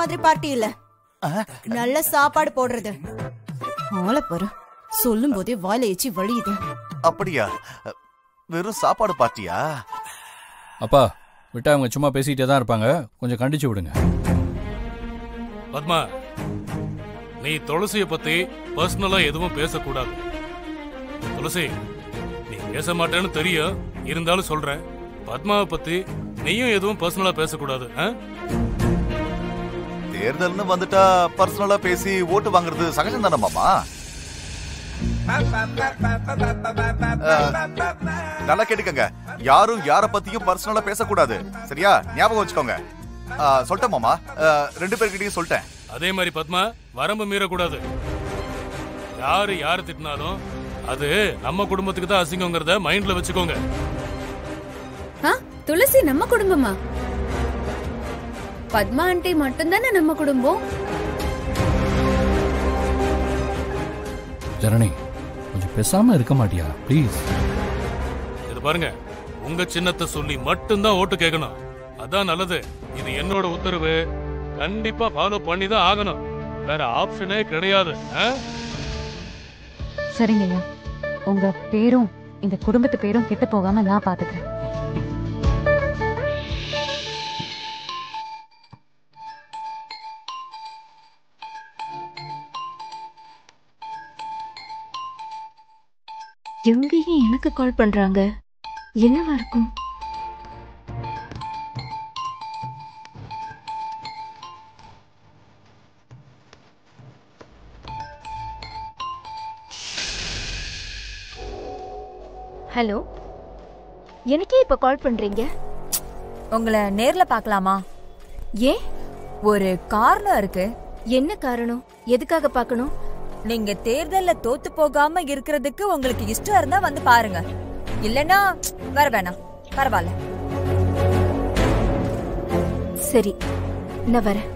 மாதிரி பார்ட்டி இல்ல, நல்ல சாப்பாடு போடுறது. ஆளை பாரு, சொல்லும் போதே வாயில எச்சி வழியுது. அப்படியா? வெறும் சாப்பாடு பார்ட்டியா? அப்பா விட்டா அவங்க சும்மா பேசிட்டே தான் இருப்பாங்க, கொஞ்சம் கண்டிச்சு விடுங்க. பத்மா, நீ துளசிய பத்தி பர்சனலா எதுவும் பேசக்கூடாது. துளசி, நீ பேச மாட்டேன்னு தெரியும், இருந்தாலும் சொல்றேன், பத்மாவை பத்தி நீயும் எதுவும் பர்சனலா பேசக்கூடாது. தேர்தல்னு வந்துட்டா பர்சனலா பேசி ஓட்டு வாங்குறது சகஜம் தானே மாமா? நல்லா கேட்டுக்கங்க, யாரும் யார பத்தியும் பர்சனலா பேசக்கூடாது, சரியா? ஞாபகம் வச்சுக்கோங்க. சொல்லிட்டேன் மாமா, 2 பேர்கிட்டயும் சொல்லிட்டேன். அதே மாதிரி பத்மா, வரம்பு மீறக்கூடாது. யாரு திட்டினாலும் அது நம்ம குடும்பத்துக்கு தான் அசிங்கங்கிறத மைண்ட்ல வச்சுக்கோங்க. துளசி நம்ம குடும்பமா? பத்மா ஆண்டி மட்டும்தானே நம்ம குடும்பம். ஜனனி, கொஞ்சம் பேசாம இருக்க மாட்டியா ப்ளீஸ்? இது பாருங்க, உங்க சின்னத்தை சொல்லி மட்டும்தான் ஓட்டு கேட்கணும், அதான் நல்லது. இது என்னோட உத்தரவு, கண்டிப்பா ஃபாலோ பண்ணி தான் ஆகணும், வேற ஆப்ஷனே கிடையாது. சரிங்க ஐயா, உங்க பேரும் இந்த குடும்பத்து பேரும் கெட்டு போகாம நான் பாத்துக்கிறேன். எங்கேயும் எனக்கு கால் பண்றாங்க, என்னவா இருக்கும்? ஹலோ, எனக்கே இப்ப கால் பண்றீங்க? உங்களை நேர்ல பார்க்கலாமா? ஏன்? ஒரு காரணம் இருக்கு. என்ன காரணம்? எதுக்காக பார்க்கணும்? நீங்க தேர்தல்ல தோத்து போகாம இருக்கிறதுக்கு உங்களுக்கு இஷ்டம் இருந்தா வந்து பாருங்க, இல்லனா வர வேணாம், பரவாயில்ல. சரி, நான் வரேன்.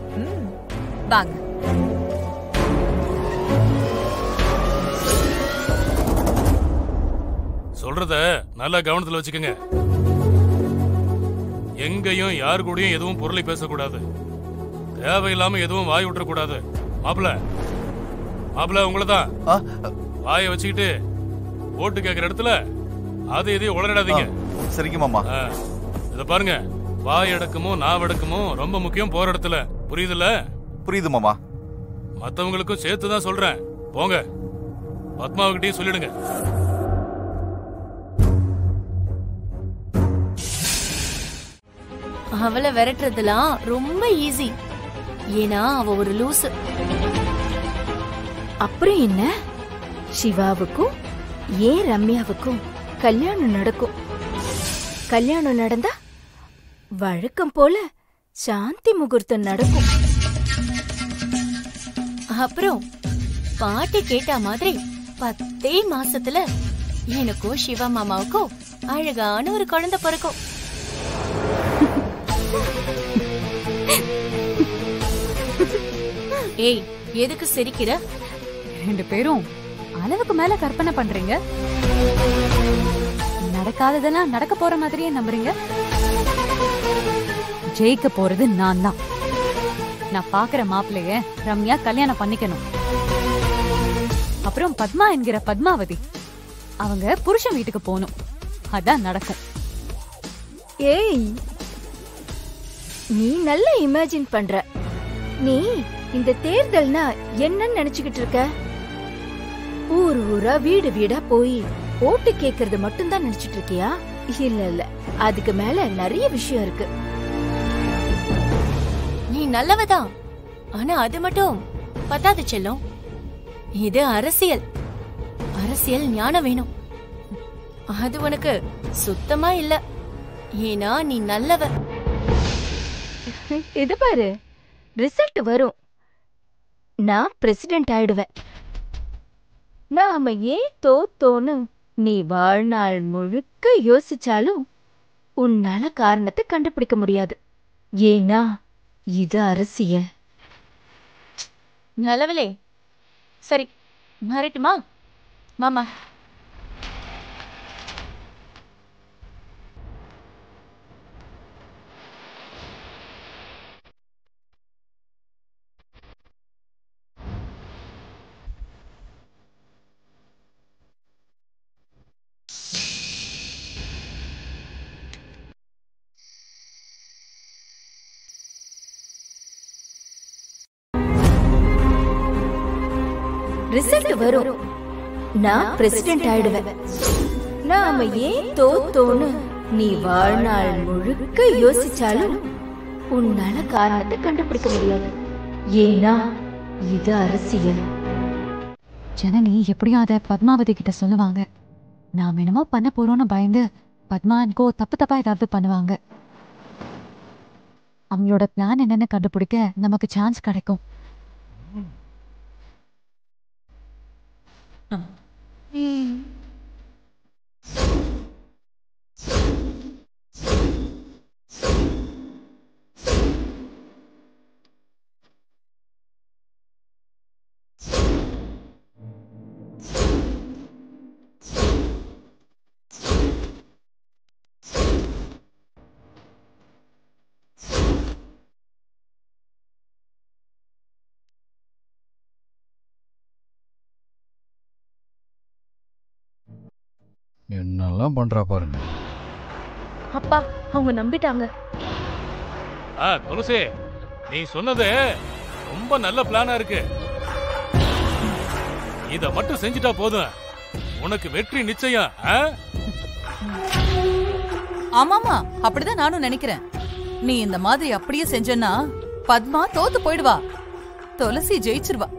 வாங்க. சொல்றத நல்லா கவனத்துல வச்சுக்கோங்க. எங்கேயும் யாரு கூடயும் எதுவும் பொருளை பேசக்கூடாது, தேவையில்லாம எதுவும் வாய் விட்டுறக்கூடாது. மாப்பிள்ள உங்களதான் வாயை வச்சுக்கிட்டு ஓட்டு கேட்கிற இடத்துல அது இதையும் உளறிடாதீங்க. சரிங்க மாமா. இத பாருங்க, வாய் அடக்கமும் நாவடக்கமும் ரொம்ப முக்கியம் போற இடத்துல, புரியுதுல்ல? புரியுது மாமா. மத்தவங்களுக்கும் சேர்த்துதான் சொல்றேன், போங்க. பத்மாவுக்கிட்டையும் சொல்லிடுங்க. அவளை விரட்டுறதுலாம் ரொம்ப ஈஸி, ஏன்னா அவ ஒரு லூசு. அப்புறம் என்ன, சிவாவுக்கும் ஏன் ரம்யாவுக்கும் கல்யாணம் நடக்கும். கல்யாணம் நடந்தா வழக்கம் போல சாந்தி முகூர்த்தம் நடக்கும். அப்புறம் பாட்டி கேட்ட மாதிரி 10 மாசத்துல எனக்கும் சிவா மாமாவுக்கும் அழகான ஒரு குழந்தை பிறக்கும். ஏய், எதுக்கு சிரிக்கிற? 2 பேரும் அளவுக்கு மேல கற்பனை பண்றீங்க. நடக்காததெல்லாம் நடக்க போற மாதிரியே நம்புறீங்க. ஜெயிக்க போறது நான் தான். நான் பாக்குற மாப்பிள்ளைய ரம்யா கல்யாணம் பண்ணிக்கணும். அப்புறம் பத்மா என்கிற பத்மாவதி அவங்க புருஷன் வீட்டுக்கு போகணும். அதான் நடக்கும். ஏய், நீ நல்லா இமேஜின் பண்ற. நீ இந்த தேர்தல்னா என்னன்னு நினைச்சுக்கிட்டு இருக்க? ஊர் ஊரா வீடு வீடா போய் ஓட்டு கேக்குறது மட்டும் தான் நினைச்சிட்டு இருக்கியா? இல்ல, அதுக்கு மேல நிறைய விஷயம் இருக்கு. நீ நல்லவதான், ஆனா அது மட்டும் பத்தாது செல்லம். இது அரசியல், அரசியல் ஞானம் வேணும். அது உனக்கு சுத்தமா இல்ல, ஏன்னா நீ நல்லவ. இது பாரு, ரிசல்ட் வரும், நான் பிரசிடென்ட் ஆயிடுவேன். நாம ஏன் தோத்தோன்னு நீ வாழ்நாள் முழுக்க யோசிச்சாலும் உன்னால காரணத்தை கண்டுபிடிக்க முடியாது. ஏன்னா இது அரசியல். நல்லவளே, சரி மாறட்டுமா மாமா? ரிசல்ட் வரும். நான் பிரசிடென்ட் ஆயிடுவேன். நாம ஏன் தோத்தோன்னு நீ வாழ்நாள் முழுக்க யோசிச்சாலும் உன்னால காரணத்தை கண்டுபிடிக்க முடியாது. ஏன்னா இது அரசியல். ஜனனி எப்படியும் அதை பத்மாவதி கிட்ட சொல்லுவாங்க. நாம என்னமோ பண்ண போறோம்னு பயந்து பத்மா எனக்கோ தப்பா ஏதாவது பண்ணுவாங்க. அவங்களோட பிளான் என்னன்னு கண்டுபிடிக்க நமக்கு சான்ஸ் கிடைக்கும். என்னெல்லாம் பண்றா பாருங்க. அப்பா அவங்க நம்பிட்டாங்க. துளசி, நீ சொன்னது ரொம்ப நல்ல பிளானா இருக்கு. இத மட்டும் செஞ்சுட்டா போதும், உனக்கு வெற்றி நிச்சயம். ஆமாமா, அப்படிதான் நானும் நினைக்கிறேன். நீ இந்த மாதிரி அப்படியே செஞ்சனா பத்மா தோத்து போயிடுவா, துளசி ஜெயிச்சிருவா.